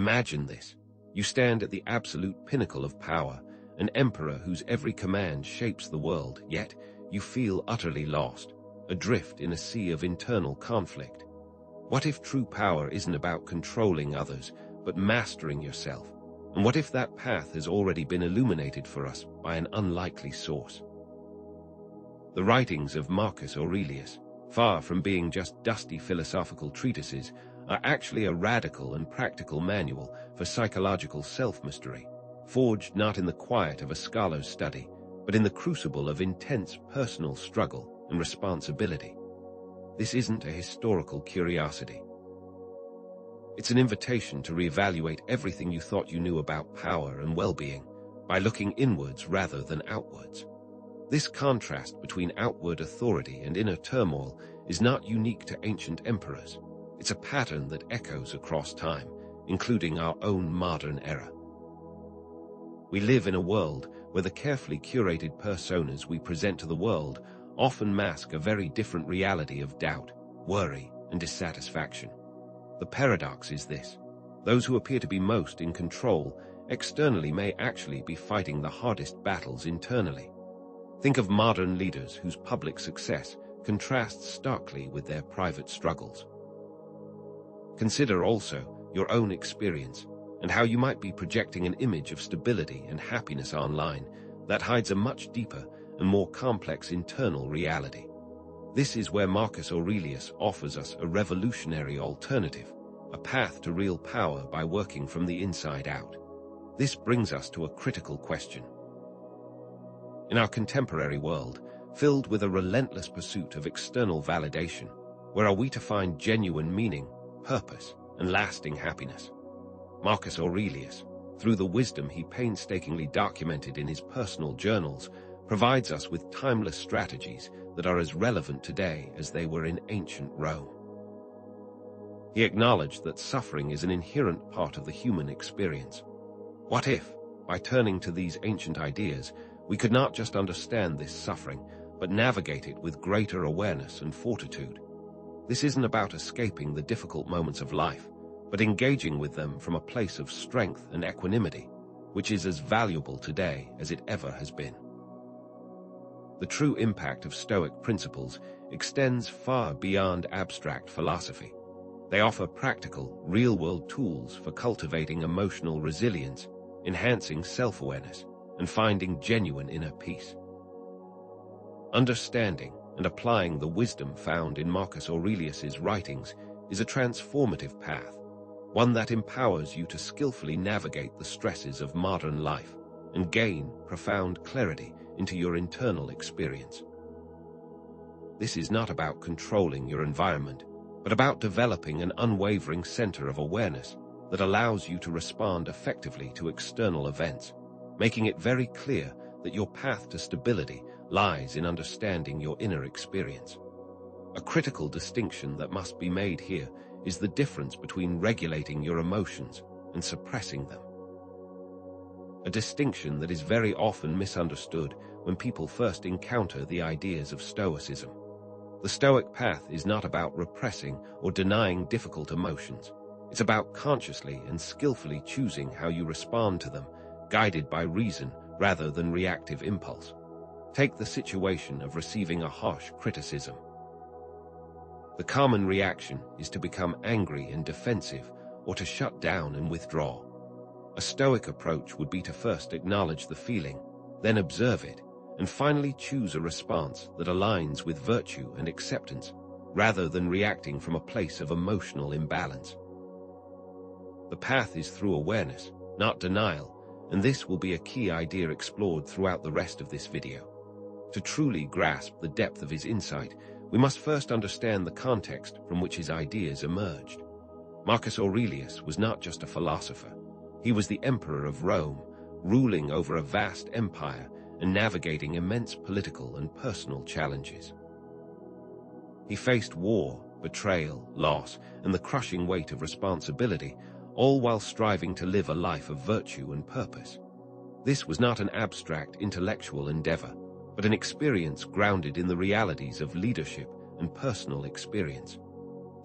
Imagine this. You stand at the absolute pinnacle of power, an emperor whose every command shapes the world, yet you feel utterly lost, adrift in a sea of internal conflict. What if true power isn't about controlling others, but mastering yourself? And what if that path has already been illuminated for us by an unlikely source? The writings of Marcus Aurelius, far from being just dusty philosophical treatises, are actually a radical and practical manual for psychological self-mastery, forged not in the quiet of a scholar's study, but in the crucible of intense personal struggle and responsibility. This isn't a historical curiosity. It's an invitation to reevaluate everything you thought you knew about power and well-being by looking inwards rather than outwards. This contrast between outward authority and inner turmoil is not unique to ancient emperors. It's a pattern that echoes across time, including our own modern era. We live in a world where the carefully curated personas we present to the world often mask a very different reality of doubt, worry, and dissatisfaction. The paradox is this: those who appear to be most in control externally may actually be fighting the hardest battles internally. Think of modern leaders whose public success contrasts starkly with their private struggles. Consider also your own experience and how you might be projecting an image of stability and happiness online that hides a much deeper and more complex internal reality. This is where Marcus Aurelius offers us a revolutionary alternative, a path to real power by working from the inside out. This brings us to a critical question. In our contemporary world, filled with a relentless pursuit of external validation, where are we to find genuine meaning, purpose, and lasting happiness? Marcus Aurelius, through the wisdom he painstakingly documented in his personal journals, provides us with timeless strategies that are as relevant today as they were in ancient Rome. He acknowledged that suffering is an inherent part of the human experience. What if, by turning to these ancient ideas, we could not just understand this suffering, but navigate it with greater awareness and fortitude? This isn't about escaping the difficult moments of life, but engaging with them from a place of strength and equanimity, which is as valuable today as it ever has been. The true impact of Stoic principles extends far beyond abstract philosophy. They offer practical, real-world tools for cultivating emotional resilience, enhancing self-awareness, and finding genuine inner peace. Understanding and applying the wisdom found in Marcus Aurelius's writings is a transformative path, one that empowers you to skillfully navigate the stresses of modern life and gain profound clarity into your internal experience. This is not about controlling your environment, but about developing an unwavering center of awareness that allows you to respond effectively to external events, making it very clear that your path to stability lies in understanding your inner experience. A critical distinction that must be made here is the difference between regulating your emotions and suppressing them. A distinction that is very often misunderstood when people first encounter the ideas of Stoicism. The Stoic path is not about repressing or denying difficult emotions. It's about consciously and skillfully choosing how you respond to them, guided by reason rather than reactive impulse. Take the situation of receiving a harsh criticism. The common reaction is to become angry and defensive, or to shut down and withdraw. A Stoic approach would be to first acknowledge the feeling, then observe it, and finally choose a response that aligns with virtue and acceptance, rather than reacting from a place of emotional imbalance. The path is through awareness, not denial, and this will be a key idea explored throughout the rest of this video. To truly grasp the depth of his insight, we must first understand the context from which his ideas emerged. Marcus Aurelius was not just a philosopher. He was the emperor of Rome, ruling over a vast empire and navigating immense political and personal challenges. He faced war, betrayal, loss, and the crushing weight of responsibility, all while striving to live a life of virtue and purpose. This was not an abstract intellectual endeavor, but an experience grounded in the realities of leadership and personal experience.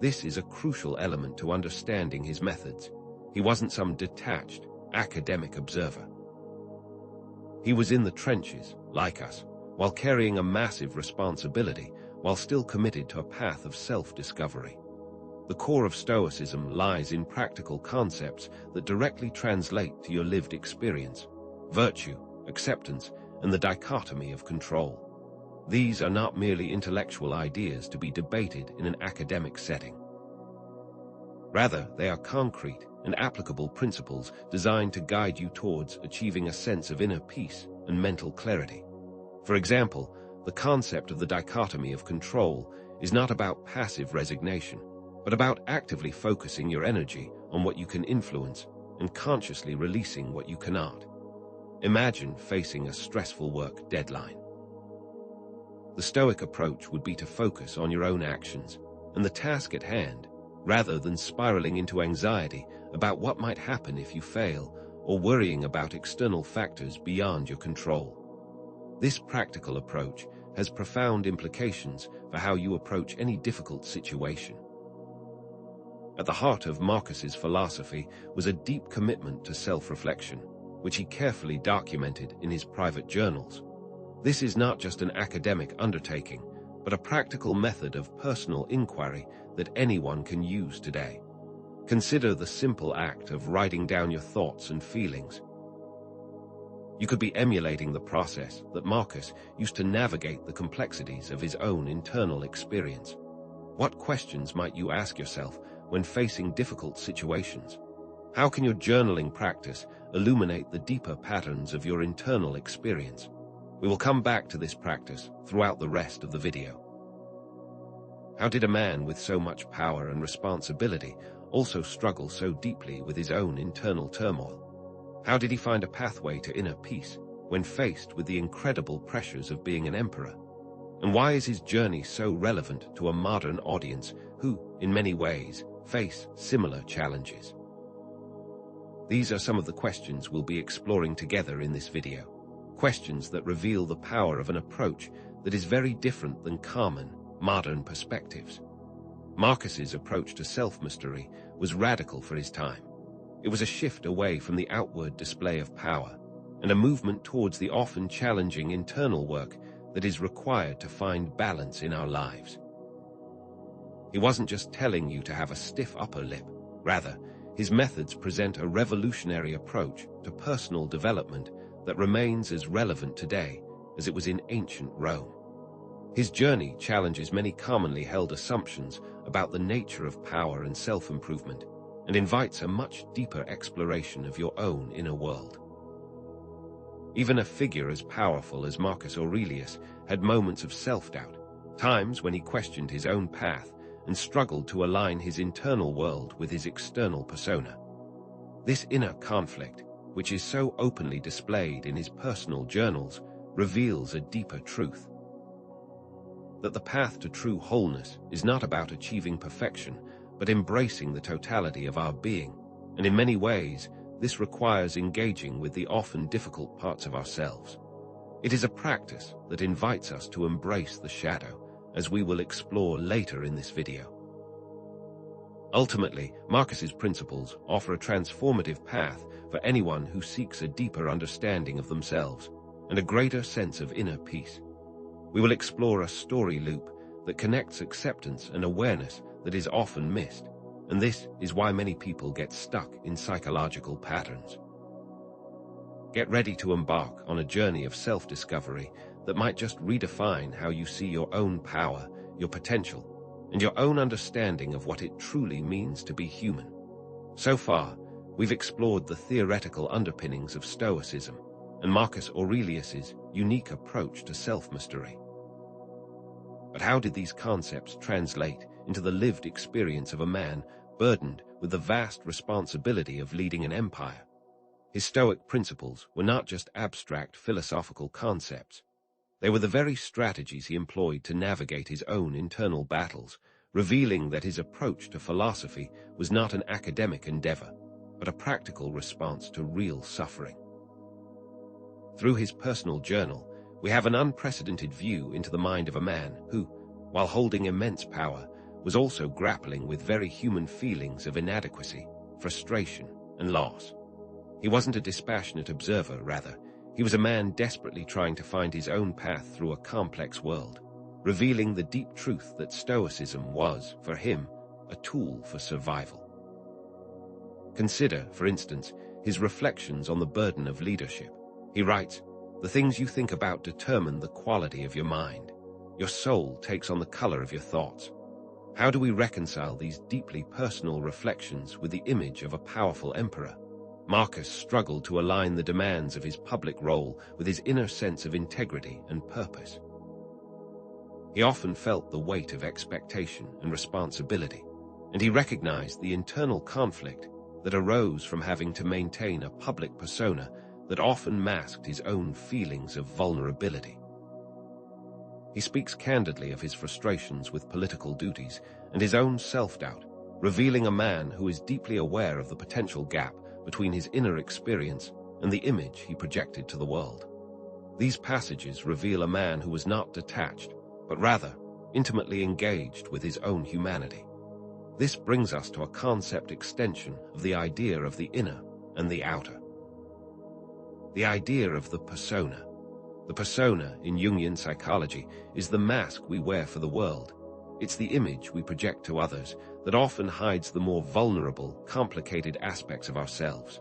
This is a crucial element to understanding his methods. He wasn't some detached, academic observer. He was in the trenches, like us, while carrying a massive responsibility, while still committed to a path of self-discovery. The core of Stoicism lies in practical concepts that directly translate to your lived experience: virtue, acceptance, and the dichotomy of control. These are not merely intellectual ideas to be debated in an academic setting. Rather, they are concrete and applicable principles designed to guide you towards achieving a sense of inner peace and mental clarity. For example, the concept of the dichotomy of control is not about passive resignation, but about actively focusing your energy on what you can influence and consciously releasing what you cannot. Imagine facing a stressful work deadline. The Stoic approach would be to focus on your own actions and the task at hand, rather than spiraling into anxiety about what might happen if you fail or worrying about external factors beyond your control. This practical approach has profound implications for how you approach any difficult situation. At the heart of Marcus's philosophy was a deep commitment to self-reflection, which he carefully documented in his private journals. This is not just an academic undertaking, but a practical method of personal inquiry that anyone can use today. Consider the simple act of writing down your thoughts and feelings. You could be emulating the process that Marcus used to navigate the complexities of his own internal experience. What questions might you ask yourself when facing difficult situations? How can your journaling practice illuminate the deeper patterns of your internal experience? We will come back to this practice throughout the rest of the video. How did a man with so much power and responsibility also struggle so deeply with his own internal turmoil? How did he find a pathway to inner peace when faced with the incredible pressures of being an emperor? And why is his journey so relevant to a modern audience who, in many ways, face similar challenges? These are some of the questions we'll be exploring together in this video. Questions that reveal the power of an approach that is very different than common, modern perspectives. Marcus's approach to self-mastery was radical for his time. It was a shift away from the outward display of power and a movement towards the often challenging internal work that is required to find balance in our lives. He wasn't just telling you to have a stiff upper lip. Rather, his methods present a revolutionary approach to personal development that remains as relevant today as it was in ancient Rome. His journey challenges many commonly held assumptions about the nature of power and self-improvement, and invites a much deeper exploration of your own inner world. Even a figure as powerful as Marcus Aurelius had moments of self-doubt, times when he questioned his own path and struggled to align his internal world with his external persona. This inner conflict, which is so openly displayed in his personal journals, reveals a deeper truth: that the path to true wholeness is not about achieving perfection, but embracing the totality of our being, and in many ways, this requires engaging with the often difficult parts of ourselves. It is a practice that invites us to embrace the shadow, as we will explore later in this video. Ultimately, Marcus's principles offer a transformative path for anyone who seeks a deeper understanding of themselves and a greater sense of inner peace. We will explore a story loop that connects acceptance and awareness that is often missed, and this is why many people get stuck in psychological patterns. Get ready to embark on a journey of self-discovery that might just redefine how you see your own power, your potential, and your own understanding of what it truly means to be human. So far, we've explored the theoretical underpinnings of Stoicism and Marcus Aurelius's unique approach to self-mastery. But how did these concepts translate into the lived experience of a man burdened with the vast responsibility of leading an empire? His Stoic principles were not just abstract philosophical concepts. They were the very strategies he employed to navigate his own internal battles, revealing that his approach to philosophy was not an academic endeavor, but a practical response to real suffering. Through his personal journal, we have an unprecedented view into the mind of a man who, while holding immense power, was also grappling with very human feelings of inadequacy, frustration, and loss. He wasn't a dispassionate observer, rather. He was a man desperately trying to find his own path through a complex world, revealing the deep truth that Stoicism was, for him, a tool for survival. Consider, for instance, his reflections on the burden of leadership. He writes, "The things you think about determine the quality of your mind. Your soul takes on the color of your thoughts." How do we reconcile these deeply personal reflections with the image of a powerful emperor? Marcus struggled to align the demands of his public role with his inner sense of integrity and purpose. He often felt the weight of expectation and responsibility, and he recognized the internal conflict that arose from having to maintain a public persona that often masked his own feelings of vulnerability. He speaks candidly of his frustrations with political duties and his own self-doubt, revealing a man who is deeply aware of the potential gap between his inner experience and the image he projected to the world. These passages reveal a man who was not detached, but rather intimately engaged with his own humanity. This brings us to a concept extension of the idea of the inner and the outer. The idea of the persona. The persona in Jungian psychology is the mask we wear for the world. It's the image we project to others that often hides the more vulnerable, complicated aspects of ourselves.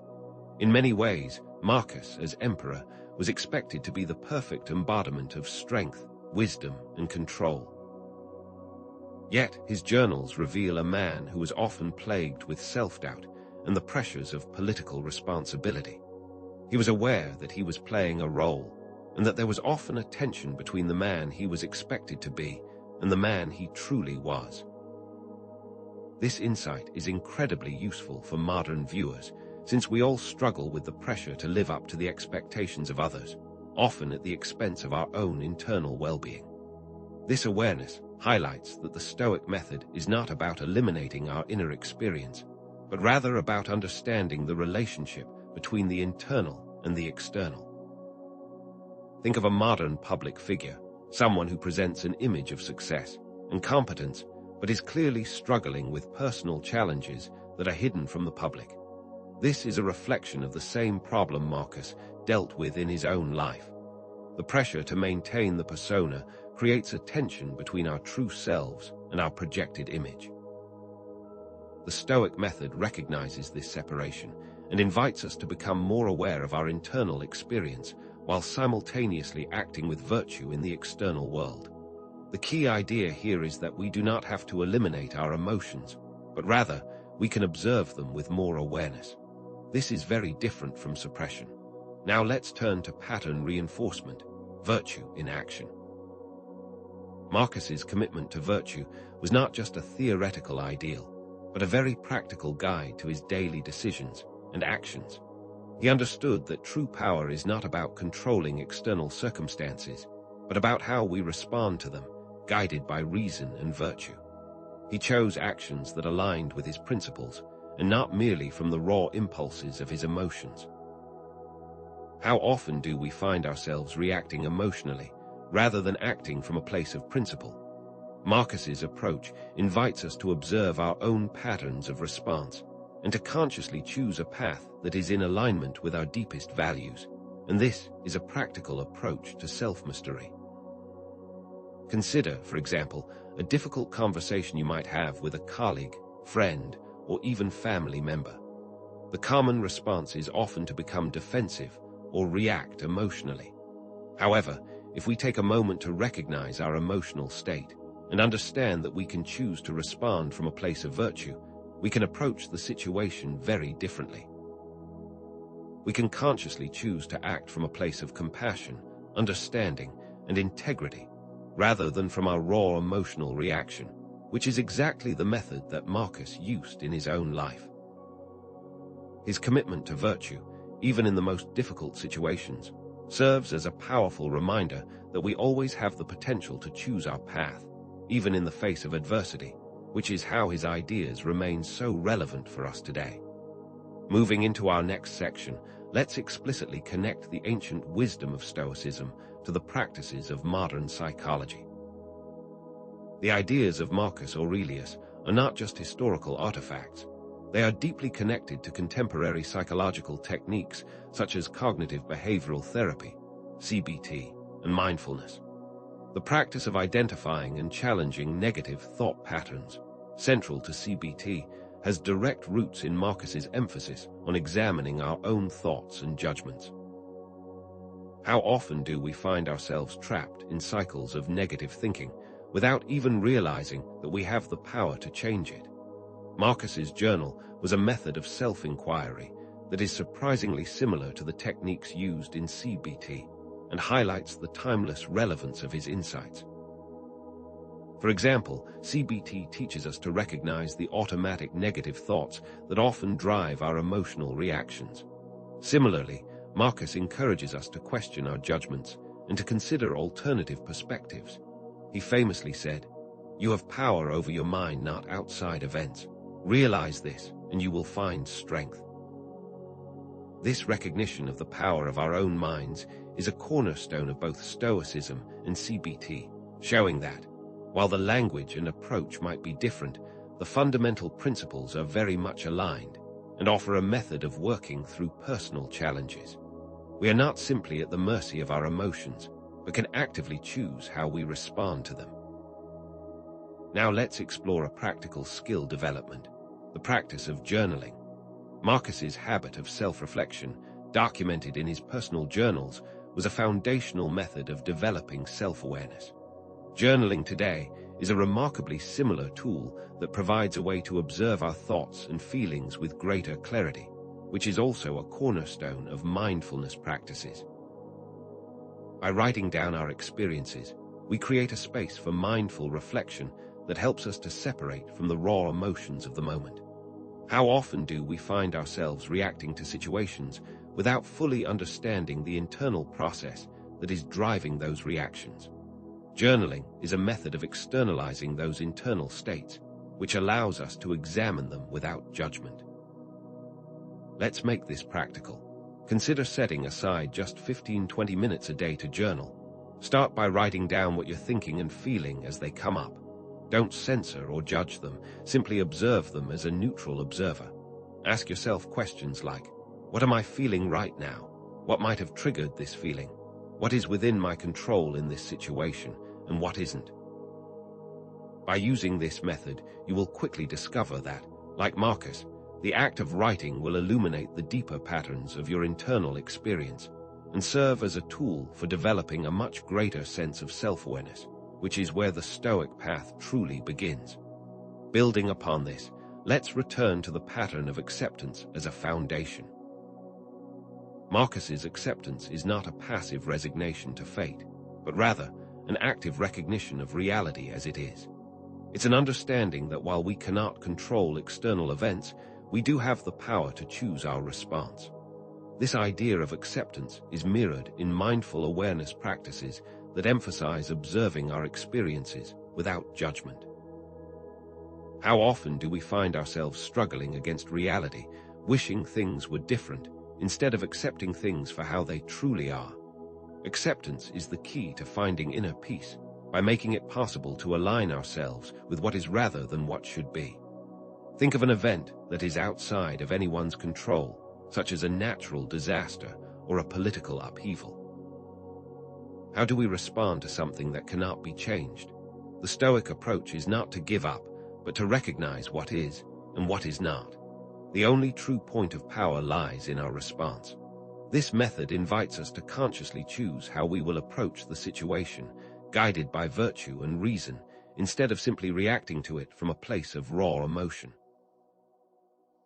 In many ways, Marcus, as emperor, was expected to be the perfect embodiment of strength, wisdom, and control. Yet his journals reveal a man who was often plagued with self-doubt and the pressures of political responsibility. He was aware that he was playing a role, and that there was often a tension between the man he was expected to be and the man he truly was. This insight is incredibly useful for modern viewers, since we all struggle with the pressure to live up to the expectations of others, often at the expense of our own internal well-being. This awareness highlights that the Stoic method is not about eliminating our inner experience, but rather about understanding the relationship between the internal and the external. Think of a modern public figure, someone who presents an image of success and competence, but is clearly struggling with personal challenges that are hidden from the public. This is a reflection of the same problem Marcus dealt with in his own life. The pressure to maintain the persona creates a tension between our true selves and our projected image. The Stoic method recognizes this separation and invites us to become more aware of our internal experience while simultaneously acting with virtue in the external world. The key idea here is that we do not have to eliminate our emotions, but rather we can observe them with more awareness. This is very different from suppression. Now let's turn to pattern reinforcement, virtue in action. Marcus's commitment to virtue was not just a theoretical ideal, but a very practical guide to his daily decisions and actions. He understood that true power is not about controlling external circumstances, but about how we respond to them, guided by reason and virtue. He chose actions that aligned with his principles, and not merely from the raw impulses of his emotions. How often do we find ourselves reacting emotionally, rather than acting from a place of principle? Marcus's approach invites us to observe our own patterns of response, and to consciously choose a path that is in alignment with our deepest values, and this is a practical approach to self-mastery. Consider, for example, a difficult conversation you might have with a colleague, friend, or even family member. The common response is often to become defensive or react emotionally. However, if we take a moment to recognize our emotional state and understand that we can choose to respond from a place of virtue, we can approach the situation very differently. We can consciously choose to act from a place of compassion, understanding, and integrity, rather than from our raw emotional reaction, which is exactly the method that Marcus used in his own life. His commitment to virtue, even in the most difficult situations, serves as a powerful reminder that we always have the potential to choose our path, even in the face of adversity, which is how his ideas remain so relevant for us today. Moving into our next section, let's explicitly connect the ancient wisdom of Stoicism to the practices of modern psychology. The ideas of Marcus Aurelius are not just historical artifacts. They are deeply connected to contemporary psychological techniques such as cognitive behavioral therapy, CBT, and mindfulness. The practice of identifying and challenging negative thought patterns, central to CBT, has direct roots in Marcus's emphasis on examining our own thoughts and judgments. How often do we find ourselves trapped in cycles of negative thinking without even realizing that we have the power to change it? Marcus's journal was a method of self-inquiry that is surprisingly similar to the techniques used in CBT and highlights the timeless relevance of his insights. For example, CBT teaches us to recognize the automatic negative thoughts that often drive our emotional reactions. Similarly, Marcus encourages us to question our judgments and to consider alternative perspectives. He famously said, "You have power over your mind, not outside events. Realize this, and you will find strength." This recognition of the power of our own minds is a cornerstone of both Stoicism and CBT, showing that, while the language and approach might be different, the fundamental principles are very much aligned and offer a method of working through personal challenges. We are not simply at the mercy of our emotions, but can actively choose how we respond to them. Now let's explore a practical skill development, the practice of journaling. Marcus's habit of self-reflection, documented in his personal journals, was a foundational method of developing self-awareness. Journaling today is a remarkably similar tool that provides a way to observe our thoughts and feelings with greater clarity, which is also a cornerstone of mindfulness practices. By writing down our experiences, we create a space for mindful reflection that helps us to separate from the raw emotions of the moment. How often do we find ourselves reacting to situations without fully understanding the internal process that is driving those reactions? Journaling is a method of externalizing those internal states, which allows us to examine them without judgment. Let's make this practical. Consider setting aside just 15-20 minutes a day to journal. Start by writing down what you're thinking and feeling as they come up. Don't censor or judge them, simply observe them as a neutral observer. Ask yourself questions like, what am I feeling right now? What might have triggered this feeling? What is within my control in this situation, and what isn't? By using this method, you will quickly discover that, like Marcus, the act of writing will illuminate the deeper patterns of your internal experience and serve as a tool for developing a much greater sense of self-awareness, which is where the Stoic path truly begins. Building upon this, let's return to the pattern of acceptance as a foundation. Marcus's acceptance is not a passive resignation to fate, but rather an active recognition of reality as it is. It's an understanding that while we cannot control external events, we do have the power to choose our response. This idea of acceptance is mirrored in mindful awareness practices that emphasize observing our experiences without judgment. How often do we find ourselves struggling against reality, wishing things were different, instead of accepting things for how they truly are? Acceptance is the key to finding inner peace by making it possible to align ourselves with what is rather than what should be. Think of an event that is outside of anyone's control, such as a natural disaster or a political upheaval. How do we respond to something that cannot be changed? The Stoic approach is not to give up, but to recognize what is and what is not. The only true point of power lies in our response. This method invites us to consciously choose how we will approach the situation, guided by virtue and reason, instead of simply reacting to it from a place of raw emotion.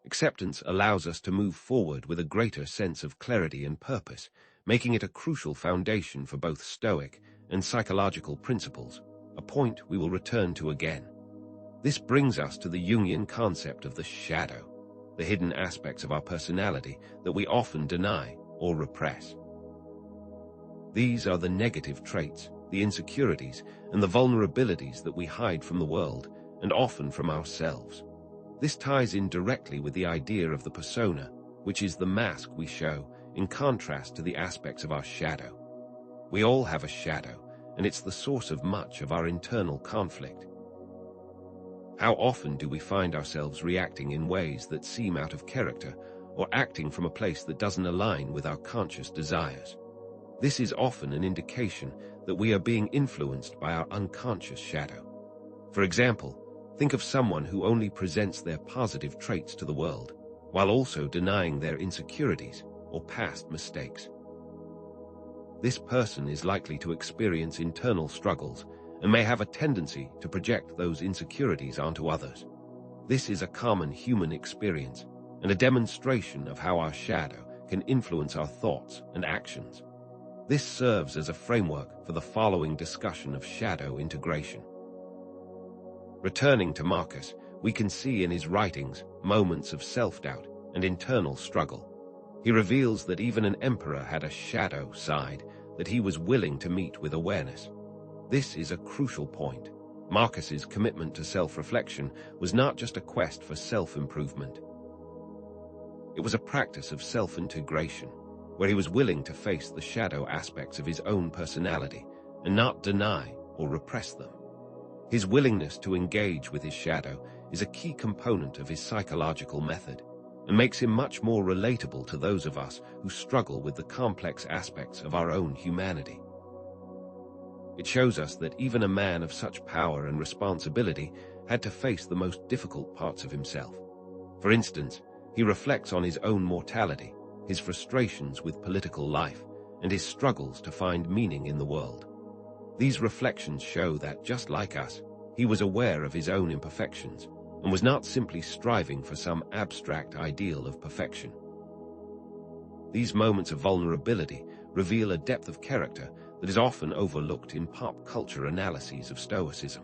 Acceptance allows us to move forward with a greater sense of clarity and purpose, making it a crucial foundation for both Stoic and psychological principles, a point we will return to again. This brings us to the Jungian concept of the shadow, the hidden aspects of our personality that we often deny or repress. These are the negative traits, the insecurities, and the vulnerabilities that we hide from the world, and often from ourselves. This ties in directly with the idea of the persona, which is the mask we show, in contrast to the aspects of our shadow. We all have a shadow, and it's the source of much of our internal conflict. How often do we find ourselves reacting in ways that seem out of character, or acting from a place that doesn't align with our conscious desires? This is often an indication that we are being influenced by our unconscious shadow. For example, think of someone who only presents their positive traits to the world, while also denying their insecurities or past mistakes. This person is likely to experience internal struggles and may have a tendency to project those insecurities onto others. This is a common human experience and a demonstration of how our shadow can influence our thoughts and actions. This serves as a framework for the following discussion of shadow integration. Returning to Marcus, we can see in his writings moments of self-doubt and internal struggle. He reveals that even an emperor had a shadow side that he was willing to meet with awareness. This is a crucial point. Marcus's commitment to self-reflection was not just a quest for self-improvement. It was a practice of self-integration, where he was willing to face the shadow aspects of his own personality and not deny or repress them. His willingness to engage with his shadow is a key component of his psychological method and makes him much more relatable to those of us who struggle with the complex aspects of our own humanity. It shows us that even a man of such power and responsibility had to face the most difficult parts of himself. For instance, he reflects on his own mortality, his frustrations with political life, and his struggles to find meaning in the world. These reflections show that, just like us, he was aware of his own imperfections and was not simply striving for some abstract ideal of perfection. These moments of vulnerability reveal a depth of character that is often overlooked in pop culture analyses of Stoicism.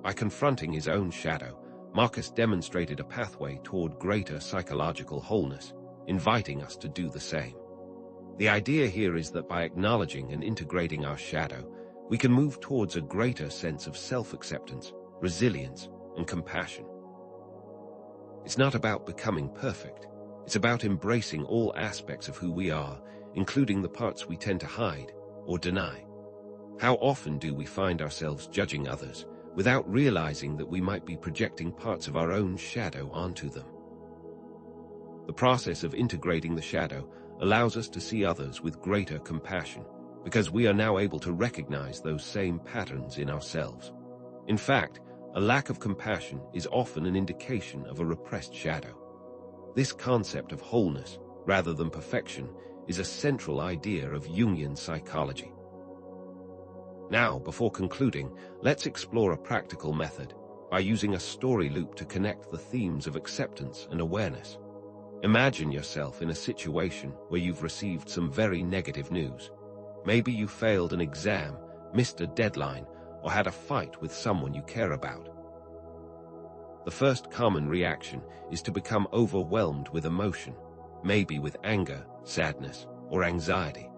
By confronting his own shadow, Marcus demonstrated a pathway toward greater psychological wholeness, inviting us to do the same. The idea here is that by acknowledging and integrating our shadow, we can move towards a greater sense of self-acceptance, resilience, and compassion. It's not about becoming perfect. It's about embracing all aspects of who we are, including the parts we tend to hide or deny. How often do we find ourselves judging others without realizing that we might be projecting parts of our own shadow onto them? The process of integrating the shadow allows us to see others with greater compassion, because we are now able to recognize those same patterns in ourselves. In fact, a lack of compassion is often an indication of a repressed shadow. This concept of wholeness, rather than perfection, is a central idea of Jungian psychology. Now, before concluding, let's explore a practical method by using a story loop to connect the themes of acceptance and awareness. Imagine yourself in a situation where you've received some very negative news. Maybe you failed an exam, missed a deadline, or had a fight with someone you care about. The first common reaction is to become overwhelmed with emotion, maybe with anger, sadness, or anxiety.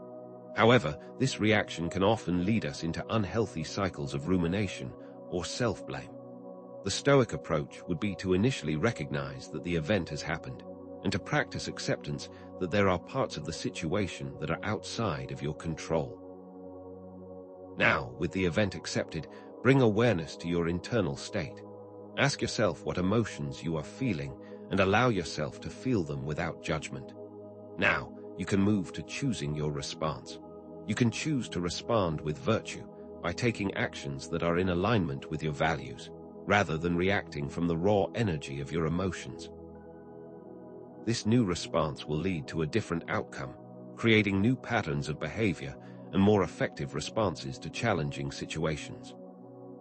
However, this reaction can often lead us into unhealthy cycles of rumination or self-blame. The Stoic approach would be to initially recognize that the event has happened, and to practice acceptance that there are parts of the situation that are outside of your control. Now, with the event accepted, bring awareness to your internal state. Ask yourself what emotions you are feeling and allow yourself to feel them without judgment. Now, you can move to choosing your response. You can choose to respond with virtue by taking actions that are in alignment with your values, rather than reacting from the raw energy of your emotions. This new response will lead to a different outcome, creating new patterns of behavior and more effective responses to challenging situations.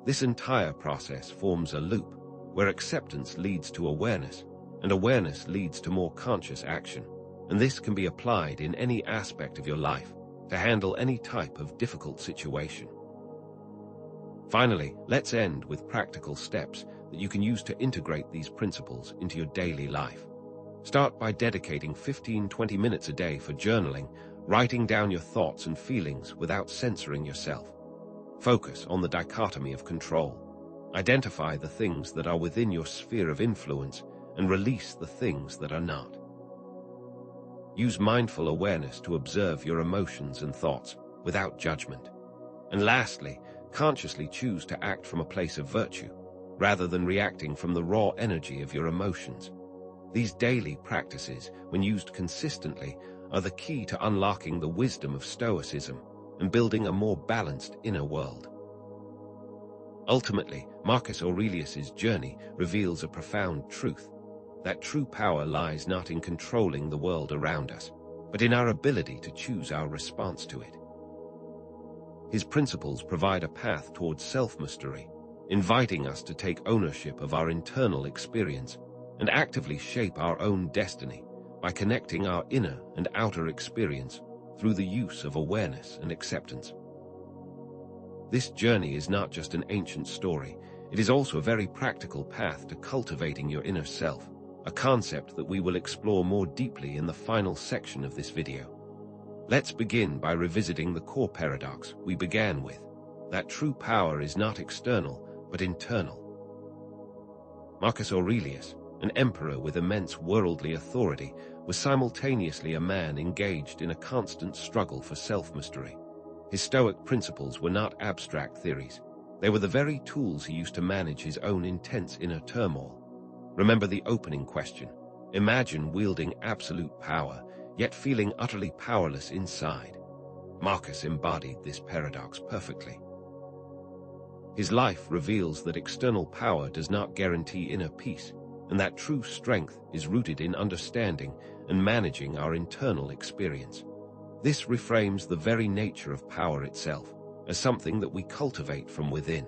This entire process forms a loop, where acceptance leads to awareness, and awareness leads to more conscious action, and this can be applied in any aspect of your life to handle any type of difficult situation. Finally, let's end with practical steps that you can use to integrate these principles into your daily life. Start by dedicating 15-20 minutes a day for journaling, writing down your thoughts and feelings without censoring yourself. Focus on the dichotomy of control. Identify the things that are within your sphere of influence and release the things that are not. Use mindful awareness to observe your emotions and thoughts without judgment. And lastly, consciously choose to act from a place of virtue, rather than reacting from the raw energy of your emotions. These daily practices, when used consistently, are the key to unlocking the wisdom of Stoicism and building a more balanced inner world. Ultimately, Marcus Aurelius's journey reveals a profound truth, that true power lies not in controlling the world around us, but in our ability to choose our response to it. His principles provide a path towards self-mastery, inviting us to take ownership of our internal experience and actively shape our own destiny by connecting our inner and outer experience through the use of awareness and acceptance. This journey is not just an ancient story, it is also a very practical path to cultivating your inner self, a concept that we will explore more deeply in the final section of this video. Let's begin by revisiting the core paradox we began with, that true power is not external, but internal. Marcus Aurelius, an emperor with immense worldly authority, was simultaneously a man engaged in a constant struggle for self-mastery. His Stoic principles were not abstract theories. They were the very tools he used to manage his own intense inner turmoil. Remember the opening question. Imagine wielding absolute power, yet feeling utterly powerless inside. Marcus embodied this paradox perfectly. His life reveals that external power does not guarantee inner peace, and that true strength is rooted in understanding and managing our internal experience. This reframes the very nature of power itself as something that we cultivate from within.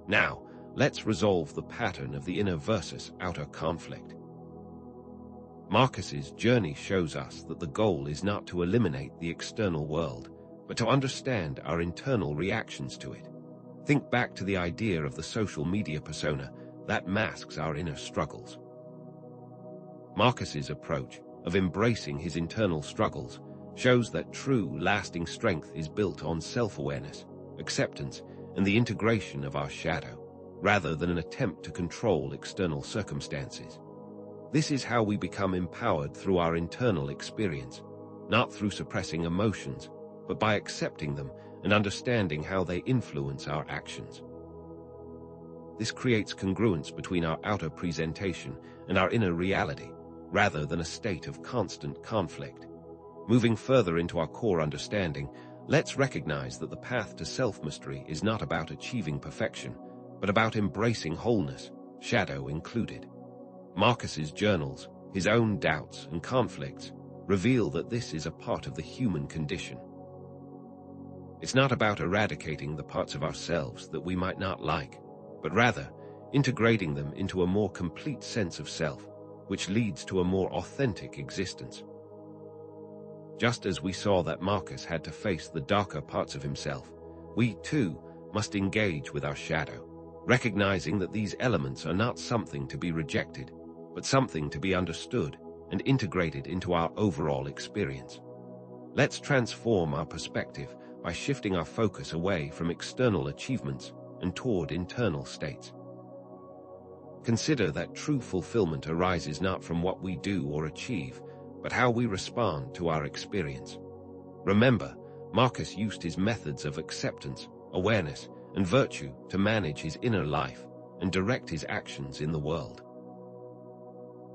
Now, let's resolve the pattern of the inner versus outer conflict. Marcus's journey shows us that the goal is not to eliminate the external world, but to understand our internal reactions to it. Think back to the idea of the social media persona that masks our inner struggles. Marcus's approach of embracing his internal struggles shows that true, lasting strength is built on self-awareness, acceptance, and the integration of our shadow, rather than an attempt to control external circumstances. This is how we become empowered through our internal experience, not through suppressing emotions, but by accepting them and understanding how they influence our actions. This creates congruence between our outer presentation and our inner reality, rather than a state of constant conflict. Moving further into our core understanding, let's recognize that the path to self-mastery is not about achieving perfection, but about embracing wholeness, shadow included. Marcus's journals, his own doubts and conflicts, reveal that this is a part of the human condition. It's not about eradicating the parts of ourselves that we might not like, but rather integrating them into a more complete sense of self, which leads to a more authentic existence. Just as we saw that Marcus had to face the darker parts of himself, we too must engage with our shadow, recognizing that these elements are not something to be rejected, but something to be understood and integrated into our overall experience. Let's transform our perspective by shifting our focus away from external achievements and toward internal states. Consider that true fulfillment arises not from what we do or achieve, but how we respond to our experience. Remember, Marcus used his methods of acceptance, awareness, and virtue to manage his inner life and direct his actions in the world.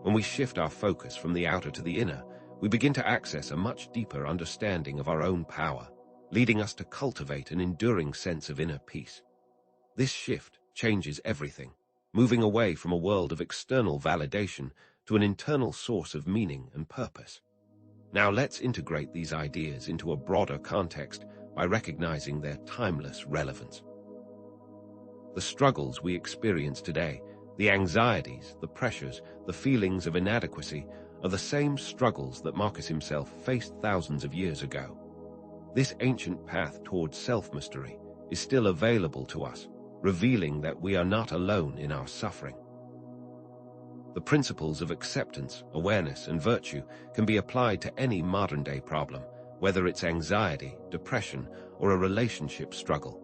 When we shift our focus from the outer to the inner, we begin to access a much deeper understanding of our own power, leading us to cultivate an enduring sense of inner peace. This shift changes everything, moving away from a world of external validation to an internal source of meaning and purpose. Now let's integrate these ideas into a broader context by recognizing their timeless relevance. The struggles we experience today, the anxieties, the pressures, the feelings of inadequacy, are the same struggles that Marcus himself faced thousands of years ago. This ancient path towards self-mastery is still available to us, revealing that we are not alone in our suffering. The principles of acceptance, awareness, and virtue can be applied to any modern-day problem, whether it's anxiety, depression, or a relationship struggle.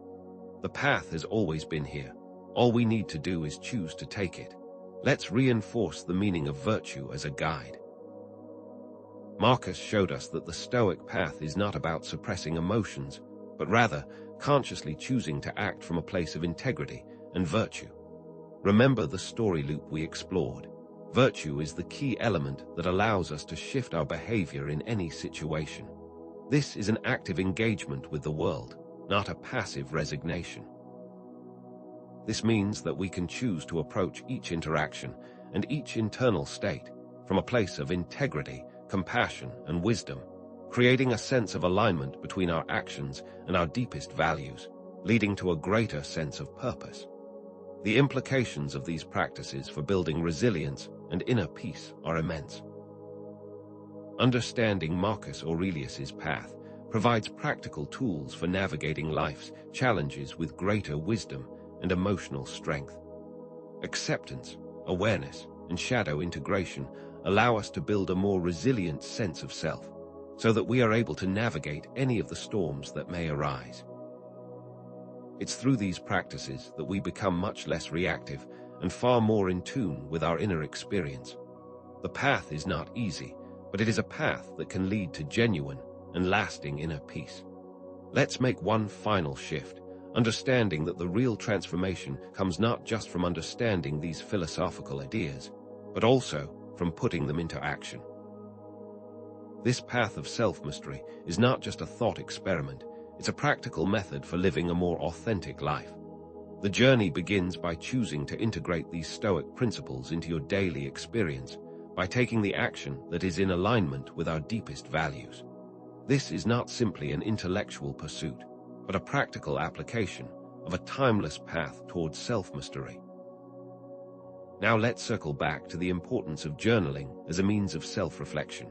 The path has always been here. All we need to do is choose to take it. Let's reinforce the meaning of virtue as a guide. Marcus showed us that the Stoic path is not about suppressing emotions, but rather consciously choosing to act from a place of integrity and virtue. Remember the story loop we explored. Virtue is the key element that allows us to shift our behavior in any situation. This is an active engagement with the world, not a passive resignation. This means that we can choose to approach each interaction and each internal state from a place of integrity, compassion, and wisdom, creating a sense of alignment between our actions and our deepest values, leading to a greater sense of purpose. The implications of these practices for building resilience and inner peace are immense. Understanding Marcus Aurelius's path provides practical tools for navigating life's challenges with greater wisdom and emotional strength. Acceptance, awareness, and shadow integration allow us to build a more resilient sense of self, so that we are able to navigate any of the storms that may arise. It's through these practices that we become much less reactive and far more in tune with our inner experience. The path is not easy, but it is a path that can lead to genuine and lasting inner peace. Let's make one final shift, understanding that the real transformation comes not just from understanding these philosophical ideas, but also from putting them into action. This path of self-mastery is not just a thought experiment, it's a practical method for living a more authentic life. The journey begins by choosing to integrate these Stoic principles into your daily experience, by taking the action that is in alignment with our deepest values. This is not simply an intellectual pursuit, but a practical application of a timeless path towards self-mastery. Now let's circle back to the importance of journaling as a means of self-reflection.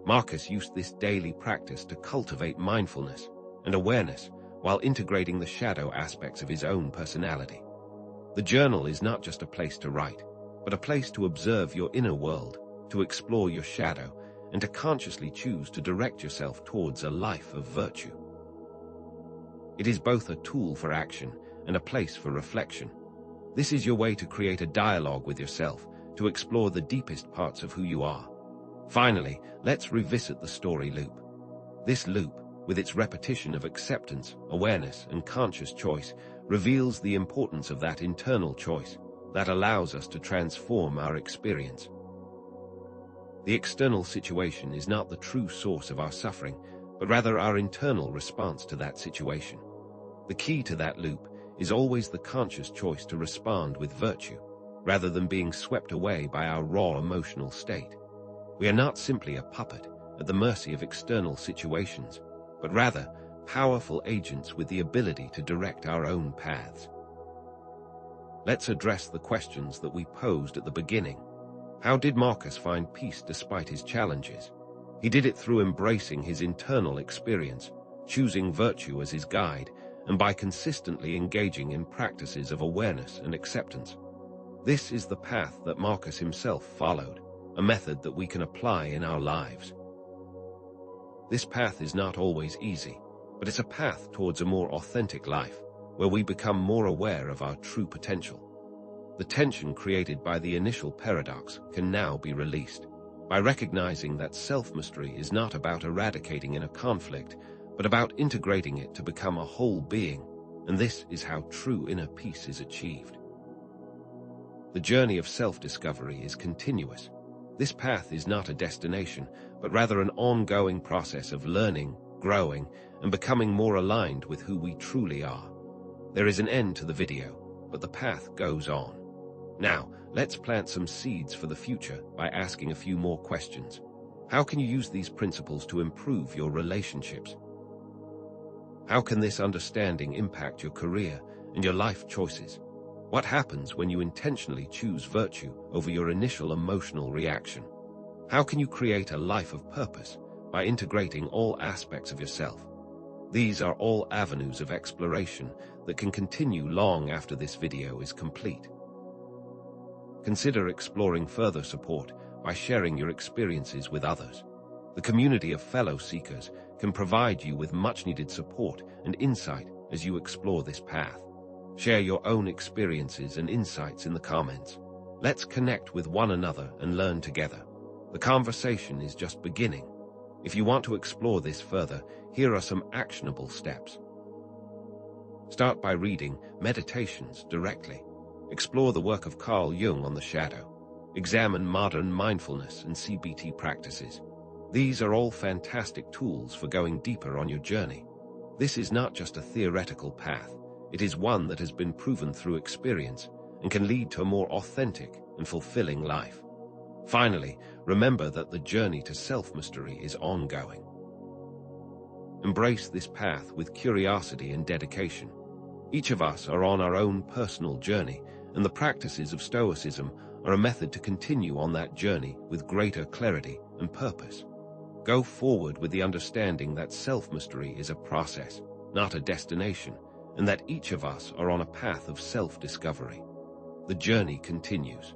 Marcus used this daily practice to cultivate mindfulness and awareness while integrating the shadow aspects of his own personality. The journal is not just a place to write, but a place to observe your inner world, to explore your shadow, and to consciously choose to direct yourself towards a life of virtue. It is both a tool for action and a place for reflection. This is your way to create a dialogue with yourself, to explore the deepest parts of who you are. Finally, let's revisit the story loop. This loop, with its repetition of acceptance, awareness, and conscious choice, reveals the importance of that internal choice that allows us to transform our experience. The external situation is not the true source of our suffering, but rather our internal response to that situation. The key to that loop is always the conscious choice to respond with virtue, rather than being swept away by our raw emotional state. We are not simply a puppet at the mercy of external situations, but rather powerful agents with the ability to direct our own paths. Let's address the questions that we posed at the beginning. How did Marcus find peace despite his challenges? He did it through embracing his internal experience, choosing virtue as his guide, and by consistently engaging in practices of awareness and acceptance. This is the path that Marcus himself followed, a method that we can apply in our lives. This path is not always easy, but it's a path towards a more authentic life, where we become more aware of our true potential. The tension created by the initial paradox can now be released, by recognizing that self-mastery is not about eradicating inner conflict, but about integrating it to become a whole being, and this is how true inner peace is achieved. The journey of self-discovery is continuous. This path is not a destination, but rather an ongoing process of learning, growing, and becoming more aligned with who we truly are. There is an end to the video, but the path goes on. Now, let's plant some seeds for the future by asking a few more questions. How can you use these principles to improve your relationships? How can this understanding impact your career and your life choices? What happens when you intentionally choose virtue over your initial emotional reaction? How can you create a life of purpose by integrating all aspects of yourself? These are all avenues of exploration that can continue long after this video is complete. Consider exploring further support by sharing your experiences with others. The community of fellow seekers can provide you with much-needed support and insight as you explore this path. Share your own experiences and insights in the comments. Let's connect with one another and learn together. The conversation is just beginning. If you want to explore this further, here are some actionable steps. Start by reading Meditations directly. Explore the work of Carl Jung on the shadow. Examine modern mindfulness and CBT practices. These are all fantastic tools for going deeper on your journey. This is not just a theoretical path. It is one that has been proven through experience and can lead to a more authentic and fulfilling life. Finally, remember that the journey to self-mastery is ongoing. Embrace this path with curiosity and dedication. Each of us are on our own personal journey, and the practices of Stoicism are a method to continue on that journey with greater clarity and purpose. Go forward with the understanding that self-mastery is a process, not a destination, and that each of us are on a path of self-discovery. The journey continues.